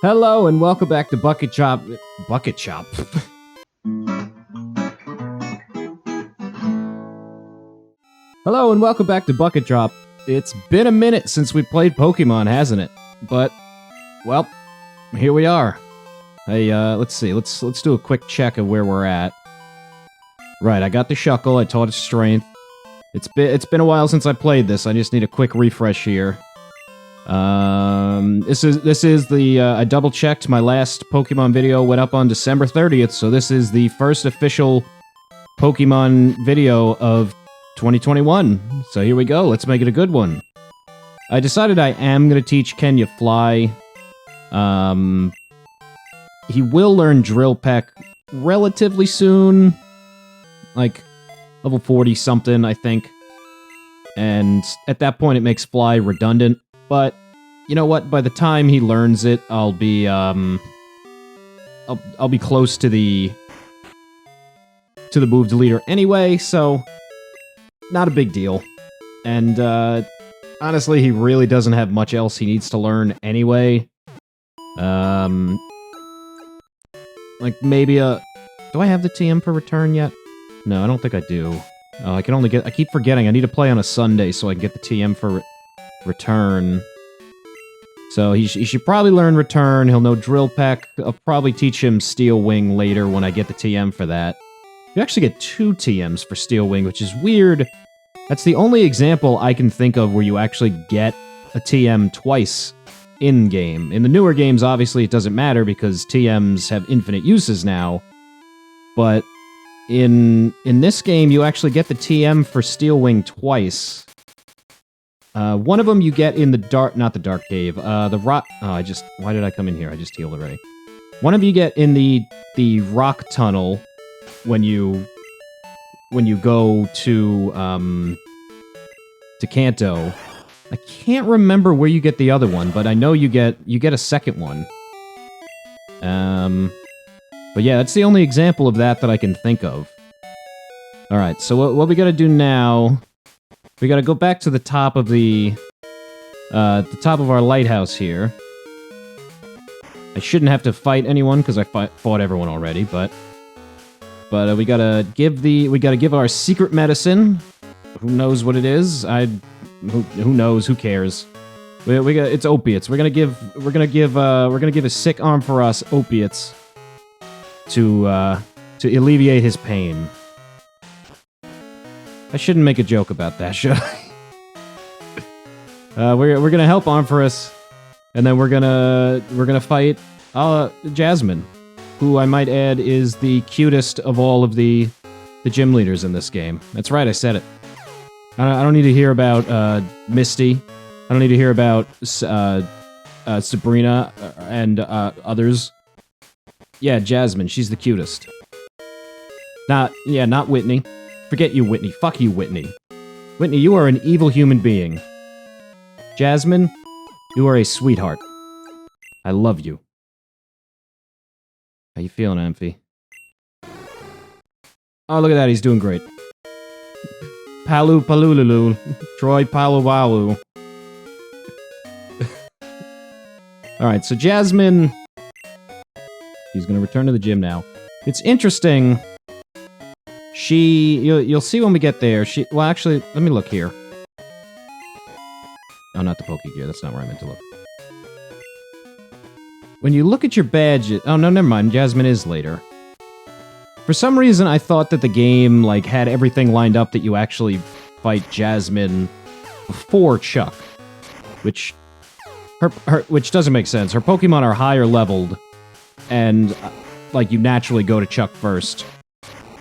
Hello and welcome back to Bucket Chop. Bucket Chop. Hello and welcome back to Bucket Drop. It's been a minute since we played Pokemon, hasn't it? But, well, here we are. Hey, let's see. Let's do a quick check of where we're at. Right, I got the Shuckle. I taught its strength. It's been a while since I played this. I just need a quick refresh here. This is the, I double checked. My last Pokemon video went up on December 30th, so this is the first official Pokemon video of 2021. So here we go. Let's make it a good one. I decided I am going to teach Kenya Fly. He will learn Drill Peck relatively soon. Like, level 40 something, I think. And at that point, it makes Fly redundant. But, you know what? By the time he learns it, I'll be, I'll be close to the move deleter anyway, so not a big deal. And, honestly, he really doesn't have much else he needs to learn anyway. Like, maybe do I have the TM for return yet? No, I don't think I do. Oh, I keep forgetting, I need to play on a Sunday so I can get the TM for return. So he should probably learn Return. He'll know Drill Peck. I'll probably teach him Steel Wing later when I get the TM for that. You actually get 2 TMs for Steel Wing, which is weird. That's the only example I can think of where you actually get a TM twice in-game. In the newer games, obviously, it doesn't matter because TMs have infinite uses now. But in this game, you actually get the TM for Steel Wing twice. One of them you get in the dark, not the Dark Cave, the rock, why did I come in here? I just healed already. One of you get in the rock tunnel when you go to Kanto. I can't remember where you get the other one, but I know you get a second one. But yeah, that's the only example of that I can think of. Alright, so what we gotta do now, we gotta go back to the top of the top of our lighthouse here. I shouldn't have to fight anyone, because I fought everyone already, but we gotta give our secret medicine. Who knows what it is? Who knows? Who cares? It's opiates. We're gonna give a sick arm for us opiates to alleviate his pain. I shouldn't make a joke about that, should I? We're gonna help Ampharos, and then we're gonna fight Jasmine, who I might add is the cutest of all of the gym leaders in this game. That's right, I said it. I don't need to hear about Misty. I don't need to hear about Sabrina and others. Yeah, Jasmine, she's the cutest. Not Whitney. Forget you, Whitney. Fuck you, Whitney. Whitney, you are an evil human being. Jasmine, you are a sweetheart. I love you. How you feeling, Amphi? Oh, look at that, he's doing great. Palu Palululu. Troy Palu Walu. Alright, so Jasmine... He's gonna return to the gym now. It's interesting... You'll see when we get there. Well, actually, let me look here. Oh, not the Pokegear. That's not where I meant to look. When you look at your badge... Oh, no, never mind. Jasmine is later. For some reason, I thought that the game, like, had everything lined up that you actually fight Jasmine before Chuck. Which doesn't make sense. Her Pokemon are higher leveled, and, like, you naturally go to Chuck first.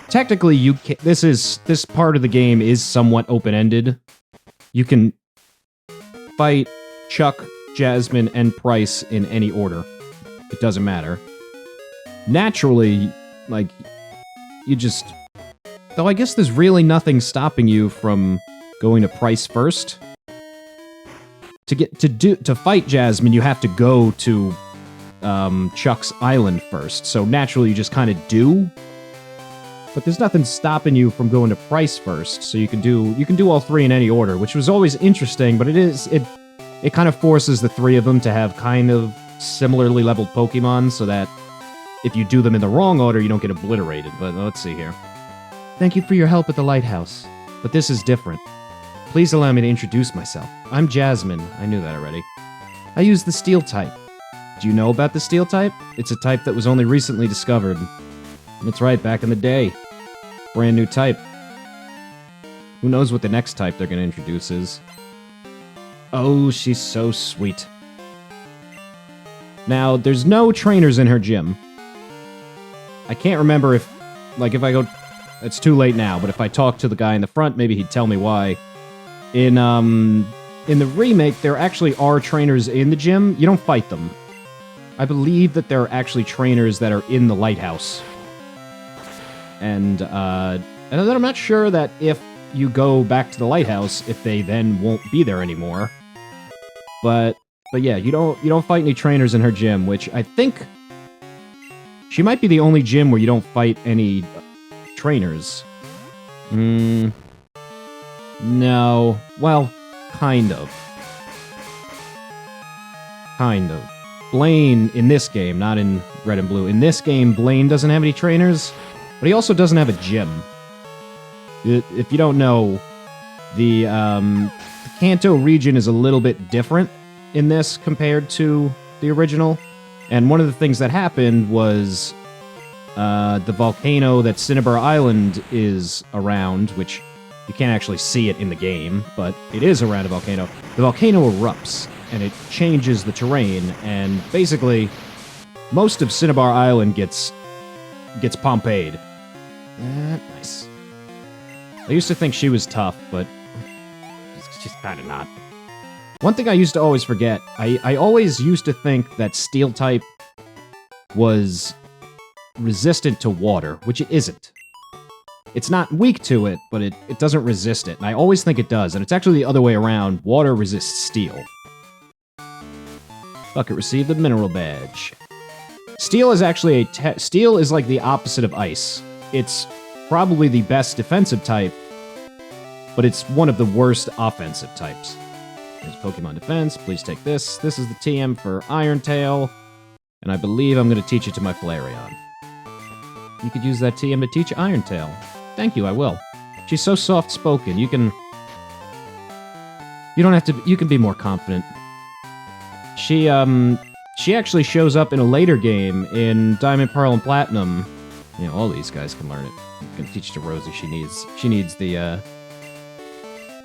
Technically, this part of the game is somewhat open-ended. You can fight Chuck, Jasmine, and Price in any order. It doesn't matter. Naturally, like, you just... Though I guess there's really nothing stopping you from going to Price first. To fight Jasmine, you have to go to Chuck's Island first. So naturally, you just kind of do. But there's nothing stopping you from going to Price first, so you can do all three in any order, which was always interesting, but it kind of forces the three of them to have kind of similarly leveled Pokemon so that if you do them in the wrong order, you don't get obliterated. But let's see here. Thank you for your help at the lighthouse. But this is different. Please allow me to introduce myself. I'm Jasmine. I knew that already. I use the Steel type. Do you know about the Steel type? It's a type that was only recently discovered. That's right, back in the day. Brand new type. Who knows what the next type they're going to introduce is. Oh, she's so sweet. Now, there's no trainers in her gym. I can't remember if, like, if I go... It's too late now, but if I talk to the guy in the front, maybe he'd tell me why. In the remake, there actually are trainers in the gym. You don't fight them. I believe that there are actually trainers that are in the lighthouse. And I'm not sure that if you go back to the lighthouse, if they then won't be there anymore. But yeah, you don't fight any trainers in her gym, which I think she might be the only gym where you don't fight any trainers. No. Well, kind of. Kind of. Blaine, in this game, not in Red and Blue, in this game, Blaine doesn't have any trainers, but he also doesn't have a gym. If you don't know, the Kanto region is a little bit different in this compared to the original, and one of the things that happened was the volcano that Cinnabar Island is around, which you can't actually see it in the game, but it is around a volcano. The volcano erupts, and it changes the terrain, and basically, most of Cinnabar Island gets Pompeyed. Nice. I used to think she was tough, but she's kind of not. One thing I used to always forget, I always used to think that Steel type was resistant to water, which it isn't. It's not weak to it, but it doesn't resist it, and I always think it does, and it's actually the other way around. Water resists Steel. Bucket received the mineral badge. Steel is actually Steel is like the opposite of Ice. It's probably the best defensive type, but it's one of the worst offensive types. There's Pokemon Defense. Please take this. This is the TM for Iron Tail, and I believe I'm going to teach it to my Flareon. You could use that TM to teach Iron Tail. Thank you, I will. She's so soft-spoken. You don't have to... You can be more confident. She actually shows up in a later game in Diamond, Pearl, and Platinum. You know, all these guys can learn it. You can teach it to Rosie. She needs the,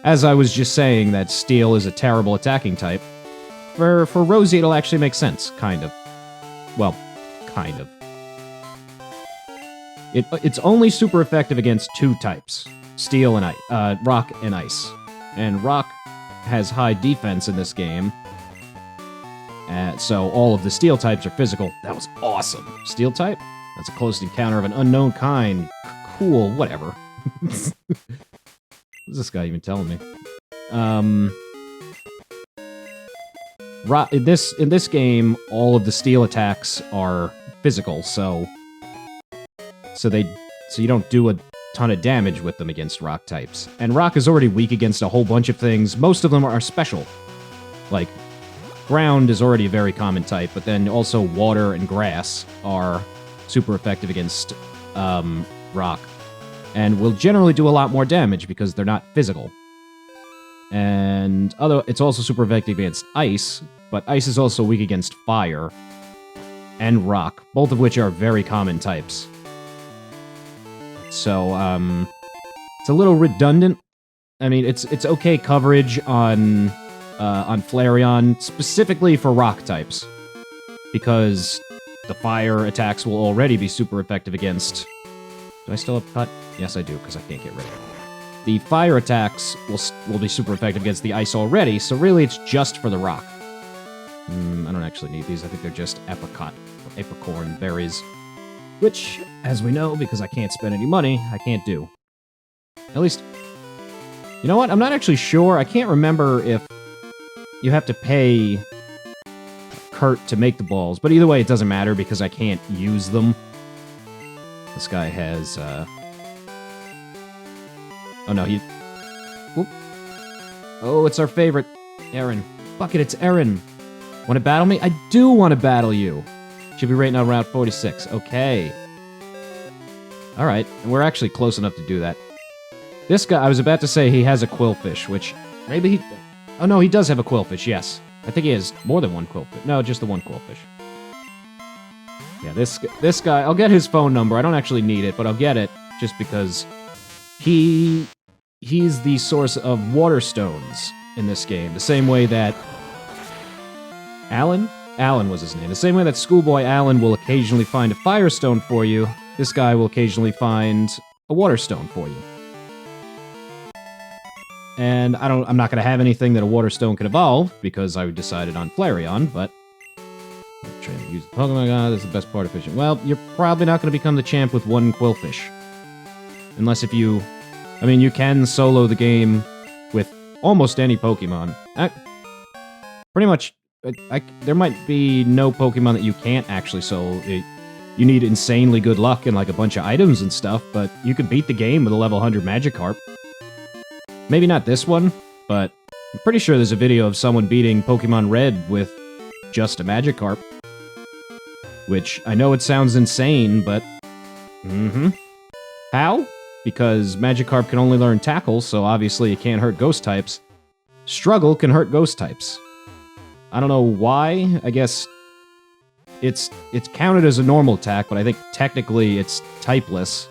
As I was just saying, that Steel is a terrible attacking type. For Rosie, it'll actually make sense, kind of. Well, kind of. It's only super effective against two types. Steel and Ice. Rock and Ice. And Rock has high defense in this game. So all of the Steel types are physical. That was awesome. Steel type? That's a close encounter of an unknown kind. Cool, whatever. What's this guy even telling me? In this game, all of the Steel attacks are physical, so you don't do a ton of damage with them against Rock types. And Rock is already weak against a whole bunch of things. Most of them are special. Like, Ground is already a very common type, but then also Water and Grass are super effective against Rock. And will generally do a lot more damage because they're not physical. And it's also super effective against Ice, but Ice is also weak against Fire and Rock, both of which are very common types. So, it's a little redundant. I mean, it's okay coverage on Flareon, specifically for Rock types, because the Fire attacks will already be super effective against... Do I still have Cut? Yes, I do, because I can't get rid of it. The Fire attacks will be super effective against the Ice already, so really it's just for the Rock. I don't actually need these. I think they're just apricot or apricorn berries. Which, as we know, because I can't spend any money, I can't do. At least... You know what? I'm not actually sure. I can't remember if you have to pay Kurt to make the balls, but either way, it doesn't matter because I can't use them. This guy has, Oh, no, he... Whoop. Oh, it's our favorite. Aaron. Bucket, it's Aaron. Want to battle me? I do want to battle you. Should be right now Route 46. Okay. Alright, and we're actually close enough to do that. This guy, I was about to say he has a quillfish, which maybe he... Oh no, he does have a quillfish, yes. I think he has more than one quillfish. No, just the one quillfish. Yeah, this guy, I'll get his phone number. I don't actually need it, but I'll get it just because he's the source of water stones in this game. The same way that Alan? Alan was his name. The same way that Schoolboy Alan will occasionally find a firestone for you, this guy will occasionally find a water stone for you. And I'm not going to have anything that a water stone can evolve, because I decided on Flareon, but... I'm trying to use the Pokemon God, that's the best part of fishing. Well, you're probably not going to become the champ with one quillfish. Unless if you... I mean, you can solo the game with almost any Pokemon. Pretty much, there might be no Pokemon that you can't actually solo. You need insanely good luck and like a bunch of items and stuff, but you could beat the game with a level 100 Magikarp. Maybe not this one, but I'm pretty sure there's a video of someone beating Pokemon Red with just a Magikarp. Which, I know it sounds insane, but... How? Because Magikarp can only learn Tackle, so obviously it can't hurt Ghost types. Struggle can hurt Ghost types. I don't know why. I guess it's counted as a normal attack, but I think technically it's typeless.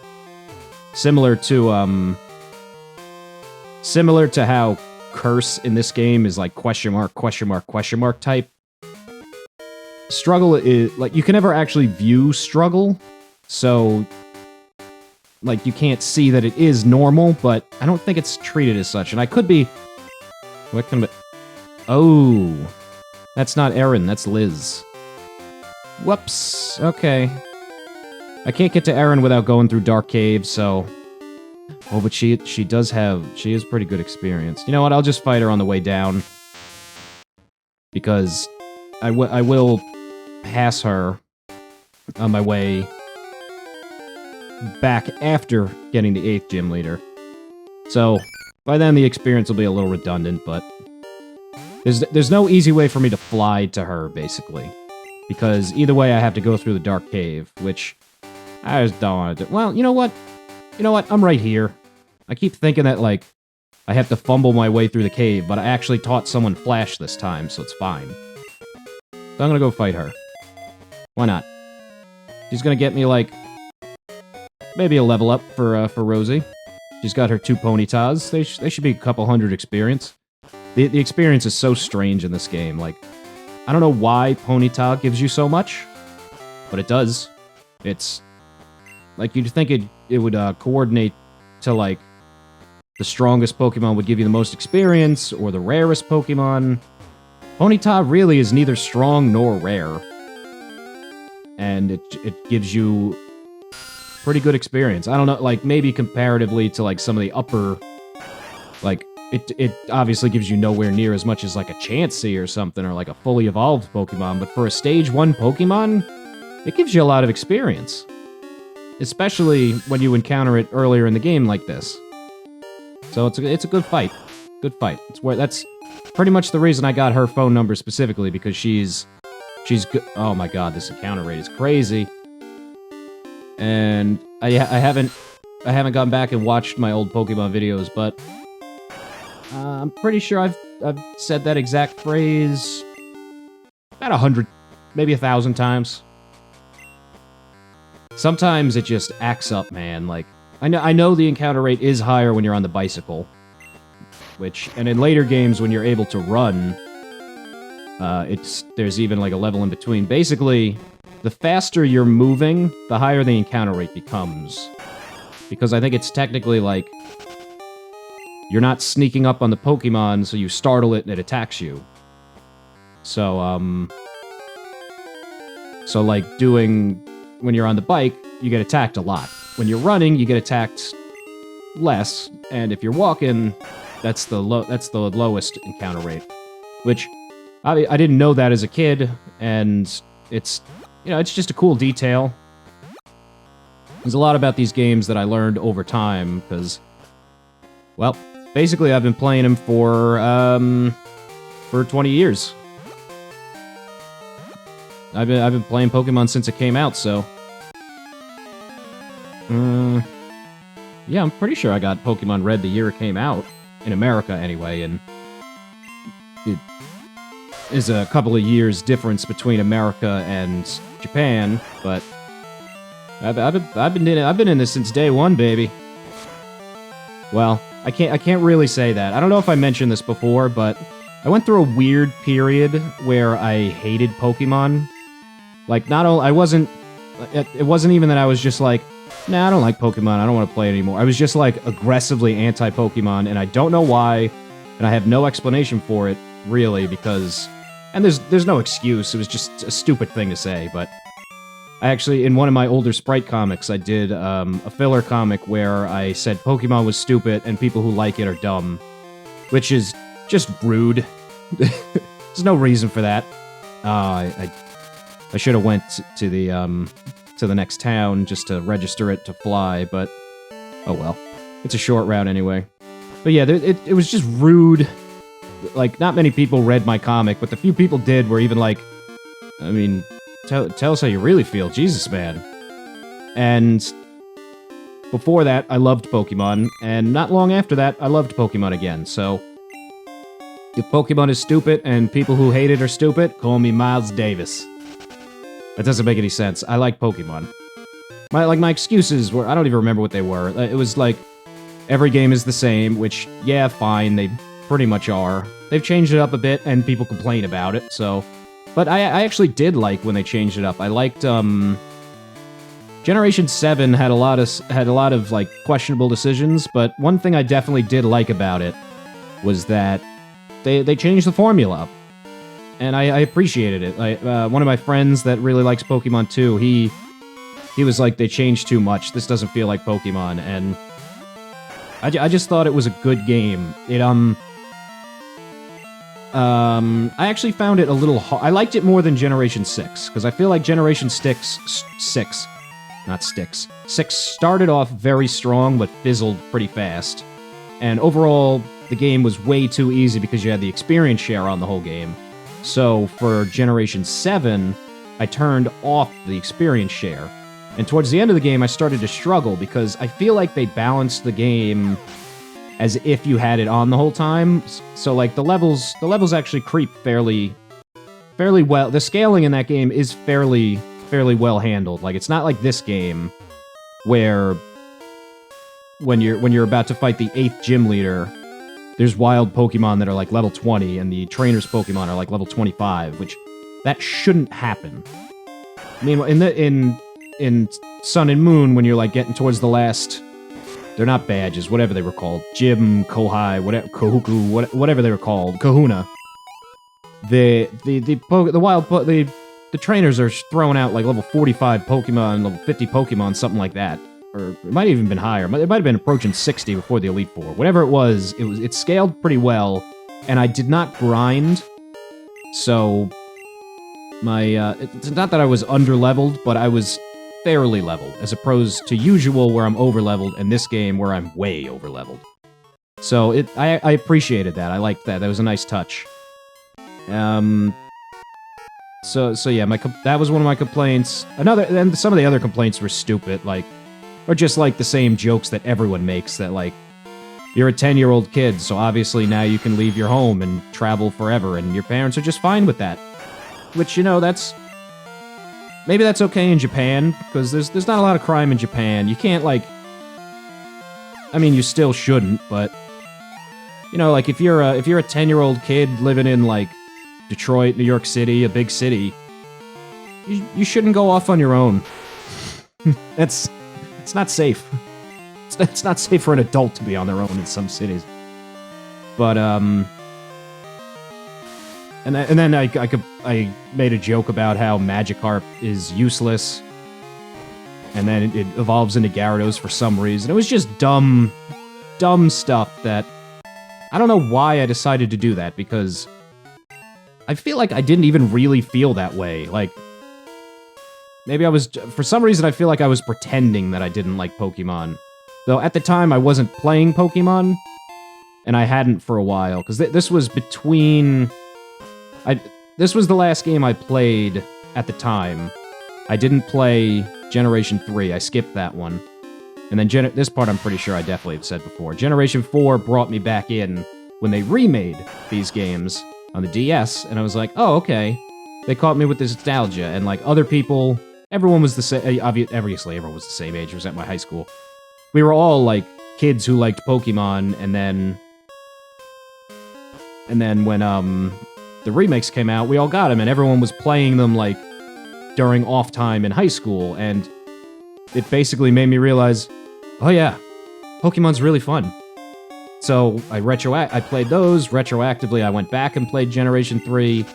Similar to how Curse in this game is like question mark type. Struggle is, like, you can never actually view Struggle, so, like, you can't see that it is normal, but I don't think it's treated as such, and I could be... What can... Oh, that's not Erin, that's Liz. Whoops, okay. I can't get to Erin without going through Dark Cave, so... Oh, but she is pretty good experience. You know what, I'll just fight her on the way down. Because I will pass her on my way back after getting the 8th gym leader. So, by then the experience will be a little redundant, but... There's no easy way for me to fly to her, basically. Because either way I have to go through the Dark Cave, which I just don't want to do. Well, you know what? You know what? I'm right here. I keep thinking that, like, I have to fumble my way through the cave, but I actually taught someone Flash this time, so it's fine. So I'm gonna go fight her. Why not? She's gonna get me, like, maybe a level up for Rosie. She's got her 2 Ponytas. They should be a couple hundred experience. The experience is so strange in this game. Like, I don't know why Ponyta gives you so much, but it does. It's... Like, you'd think it would coordinate to, like, the strongest Pokemon would give you the most experience, or the rarest Pokemon. Ponyta really is neither strong nor rare. And it gives you pretty good experience. I don't know, like, maybe comparatively to, like, some of the upper... Like, it obviously gives you nowhere near as much as, like, a Chansey or something, or, like, a fully evolved Pokemon, but for a Stage 1 Pokemon, it gives you a lot of experience. Especially when you encounter it earlier in the game like this. So it's a good fight. Good fight. That's pretty much the reason I got her phone number specifically, because she's good. Oh my god, this encounter rate is crazy. And I haven't gone back and watched my old Pokemon videos, but I'm pretty sure I've said that exact phrase about 100, maybe 1,000 times. Sometimes it just acts up, man. Like, I know the encounter rate is higher when you're on the bicycle, and in later games when you're able to run, there's even like a level in between. Basically, the faster you're moving, the higher the encounter rate becomes, because I think it's technically like you're not sneaking up on the Pokemon, so you startle it and it attacks you. So like when you're on the bike, you get attacked a lot. When you're running, you get attacked less, and if you're walking, that's the lowest encounter rate. Which I didn't know that as a kid, and it's just a cool detail. There's a lot about these games that I learned over time because, well, basically I've been playing them for 20 years. I've been playing Pokemon since it came out, so... yeah, I'm pretty sure I got Pokemon Red the year it came out. In America, anyway, and... it is a couple of years difference between America and Japan, but... I've been in this since day one, baby. Well, I can't really say that. I don't know if I mentioned this before, but... I went through a weird period where I hated Pokemon. Like, not only... It wasn't even that I was just like, nah, I don't like Pokemon, I don't want to play it anymore. I was just, like, aggressively anti-Pokemon, and I don't know why, and I have no explanation for it, really, because... And there's no excuse, it was just a stupid thing to say, but... I actually, in one of my older Sprite comics, I did a filler comic where I said Pokemon was stupid and people who like it are dumb. Which is just rude. There's no reason for that. I should have went to the next town just to register it to fly, but oh well. It's a short route anyway. But yeah, it was just rude. Like, not many people read my comic, but the few people did were even like, I mean, tell us how you really feel, Jesus, man. And before that, I loved Pokemon, and not long after that, I loved Pokemon again, so... If Pokemon is stupid and people who hate it are stupid, call me Miles Davis. That doesn't make any sense. I like Pokemon. My excuses were... I don't even remember what they were. It was like, every game is the same, which, yeah, fine, they pretty much are. They've changed it up a bit, and people complain about it, so... But I actually did like when they changed it up. I liked, Generation 7 had a lot of, like, questionable decisions, but one thing I definitely did like about it was that they changed the formula up. And I appreciated it. One of my friends that really likes Pokemon too, he was like, they changed too much. This doesn't feel like Pokemon, and I just thought it was a good game. I actually found it a little hard. I liked it more than Generation 6, because I feel like Generation 6 started off very strong, but fizzled pretty fast. And overall, the game was way too easy because you had the experience share on the whole game. So, for Generation 7, I turned off the experience share. And towards the end of the game, I started to struggle, because I feel like they balanced the game as if you had it on the whole time. So, like, the levels actually creep fairly well. The scaling in that game is fairly well handled. Like, it's not like this game, where when you're about to fight the 8th gym leader, there's wild Pokemon that are like level 20, and the trainer's Pokemon are like level 25, which that shouldn't happen. Meanwhile, in Sun and Moon, when you're like getting towards the last... They're not badges, whatever they were called. Gym, Kohai, whatever, Kohuku, whatever they were called. Kahuna. The trainers are throwing out like level 45 Pokemon, level 50 Pokemon, something like that. Or it might have even been higher. It might have been approaching 60 before the Elite Four. Whatever it was, it scaled pretty well, and I did not grind. So it's not that I was under-leveled, but I was fairly leveled, as opposed to usual where I'm over-leveled, and this game where I'm way over-leveled. So I appreciated that. I liked that. That was a nice touch. So yeah, that was one of my complaints. And some of the other complaints were stupid, like, or just like the same jokes that everyone makes, that like, you're a 10-year-old kid, so obviously now you can leave your home and travel forever, and your parents are just fine with that. Which, you know, maybe that's okay in Japan, because there's not a lot of crime in Japan. You can't, like... I mean, you still shouldn't, but... You know, like, if you're a 10-year-old kid living in, like, Detroit, New York City, a big city, you shouldn't go off on your own. It's not safe. It's not safe for an adult to be on their own in some cities. But, And then I made a joke about how Magikarp is useless, and then it evolves into Gyarados for some reason. It was just dumb stuff that... I don't know why I decided to do that, because I feel like I didn't even really feel that way. Like, maybe I was... For some reason, I feel like I was pretending that I didn't like Pokemon. Though at the time, I wasn't playing Pokemon, and I hadn't for a while, because this was between... This was the last game I played at the time. I didn't play Generation 3. I skipped that one. And then this part I'm pretty sure I definitely have said before. Generation 4 brought me back in when they remade these games on the DS, and I was like, oh, okay. They caught me with this nostalgia, and like other people, everyone was the same. Obviously, everyone was the same age. It was at my high school. We were all like kids who liked Pokemon, and then when the remakes came out, we all got them, and everyone was playing them like during off time in high school, and it basically made me realize, oh yeah, Pokemon's really fun. So I played those retroactively. I went back and played Generation 3,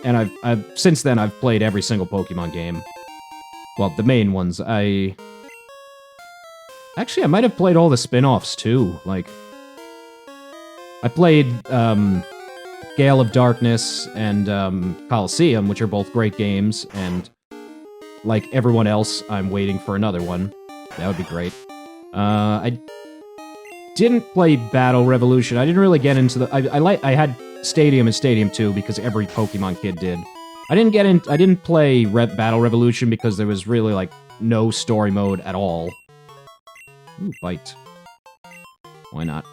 and I've since then I've played every single Pokemon game. Well, the main ones. I might have played all the spin-offs too. Like I played Gale of Darkness and Coliseum, which are both great games, and like everyone else, I'm waiting for another one. That would be great. I didn't play Battle Revolution. I didn't really get into the... I had Stadium and Stadium 2 because every Pokemon kid did. I didn't play Battle Revolution because there was really, like, no story mode at all. Ooh, bite. Why not?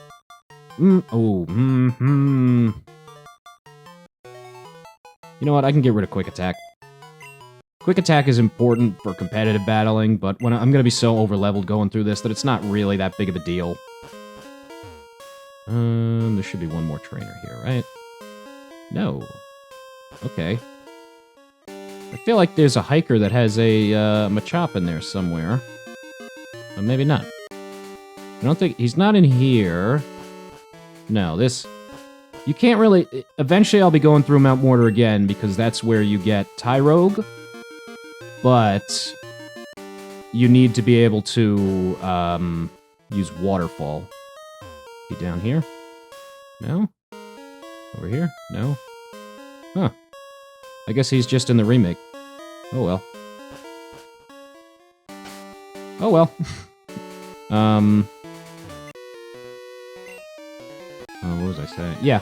You know what? I can get rid of Quick Attack. Quick Attack is important for competitive battling, but when I'm gonna be so overleveled going through this that it's not really that big of a deal. There should be one more trainer here, right? No. Okay. I feel like there's a hiker that has a Machop in there somewhere. But maybe not. I don't think... He's not in here. No, this... You can't really... Eventually I'll be going through Mount Mortar again, because that's where you get Tyrogue. But... You need to be able to, use Waterfall. Be down here? No? Over here? No? Huh. I guess he's just in the remake. Oh well. Oh well. What was I saying? Yeah.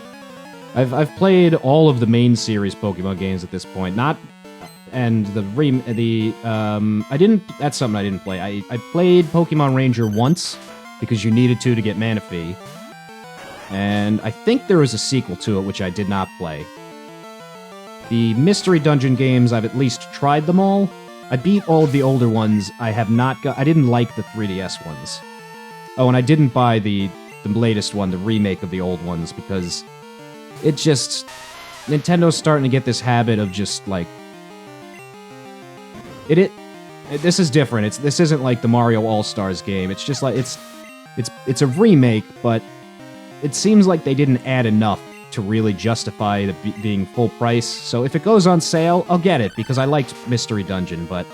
I've played all of the main series Pokemon games at this point. Not... And I didn't... That's something I didn't play. I played Pokemon Ranger once, because you needed to get Manaphy. And I think there was a sequel to it, which I did not play. The Mystery Dungeon games, I've at least tried them all. I beat all of the older ones. I have not got... I didn't like the 3DS ones. Oh, and I didn't buy the latest one, the remake of the old ones, because it just... Nintendo's starting to get this habit of just, like... This is different. This isn't like the Mario All-Stars game. It's just like... It's a remake, but it seems like they didn't add enough to really justify the being full price. So if it goes on sale, I'll get it, because I liked Mystery Dungeon, but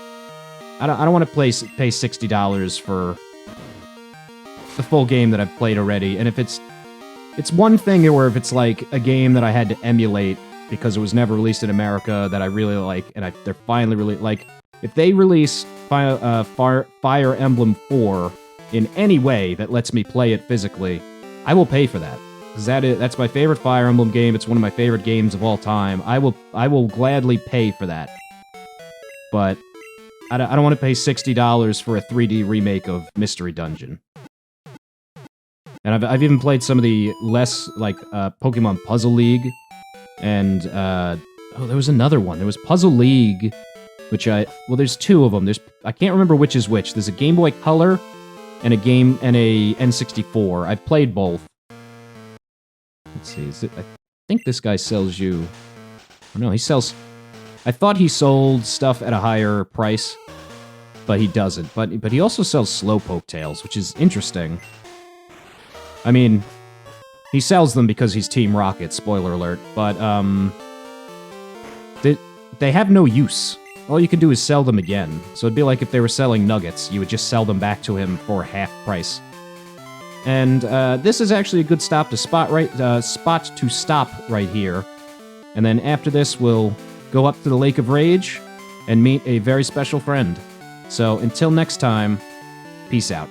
I don't want to pay $60 for the full game that I've played already. And if it's one thing where if it's like a game that I had to emulate because it was never released in America that I really like, and they're finally really like, if they release Fire Emblem 4 in any way that lets me play it physically, I will pay for that. Because that's my favorite Fire Emblem game. It's one of my favorite games of all time. I will gladly pay for that. But I don't want to pay $60 for a 3D remake of Mystery Dungeon. And I've even played some of the less, like, Pokemon Puzzle League. And, oh, there was another one. There was Puzzle League, which well, there's two of them. I can't remember which is which. There's a Game Boy Color and a N64. I've played both. Let's see, I think this guy sells you... Oh, no, he sells... I thought he sold stuff at a higher price, but he doesn't. But he also sells Slowpoke tails, which is interesting. I mean, he sells them because he's Team Rocket, spoiler alert, but, they have no use. All you can do is sell them again. So it'd be like if they were selling nuggets, you would just sell them back to him for half price. And this is actually a good spot to stop right here. And then after this, we'll go up to the Lake of Rage and meet a very special friend. So until next time, peace out.